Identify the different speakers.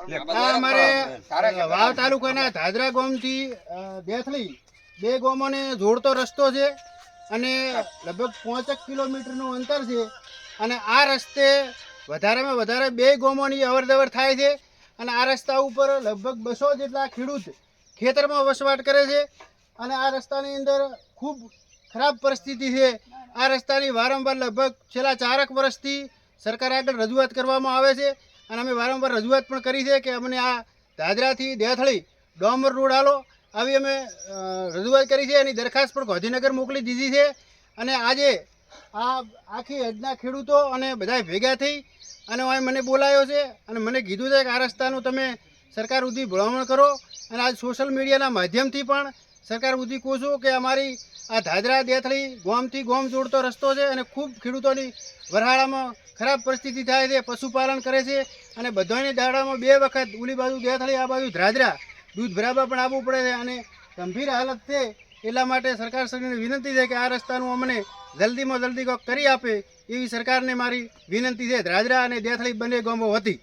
Speaker 1: અમારે વાવ તાલુકાના ધાદરા ગામથી દેથલી બે ગામોને જોડતો રસ્તો છે અને લગભગ 5 કિલોમીટરનું અંતર છે અને આ રસ્તે વધારેમાં વધારે બે ગામોની અવરજવર થાય છે અને આ રસ્તા ઉપર લગભગ 200 જેટલા ખેડૂત ખેતરમાં વસવાટ કરે છે અને આ રસ્તાની અંદર ખૂબ ખરાબ પરિસ્થિતિ છે। આ રસ્તાની વારંવાર લગભગ છેલ્લા 4 વર્ષથી સરકાર આગળ રજૂઆત કરવામાં આવે છે અને અમે વારંવાર રજૂઆત પણ કરી છે કે અમને આ દાદરાથી દેથળી ડોમર રોડ આલો આવી અમે રજૂઆત કરી છે। એની દરખાસ્ત પણ ગાંધીનગર મોકલી દીધી છે અને આજે આ આખી હદના ખેડૂતો અને બધા ભેગા થઈ અને મને બોલાયો છે અને મને કીધું છે કે આ રસ્તાનું તમે સરકાર સુધી ભલામણ કરો અને આજ સોશિયલ મીડિયાના માધ્યમથી પણ સરકાર સુધી કહું છું કે અમારી આ ધાદરા દેથળી ગામથી ગામ જોડતો રસ્તો છે અને ખૂબ ખેડૂતોની વરહાળામાં ખરાબ પરિસ્થિતિ થાય છે, પશુપાલન કરે છે અને બધાની દાડામાં 2 વખત ઉલી બાજુ દેથળી આ બાજુ ધાદરા દૂધ ભરાવવા પણ આવવું પડે છે અને ગંભીર હાલત છે। એટલા માટે સરકારશ્રીને વિનંતી છે કે આ રસ્તાનું અમને જલ્દીમાં જલ્દી કરી આપે એવી સરકારને મારી વિનંતી છે ધાદરા અને દેથળી બંને ગામો વતી।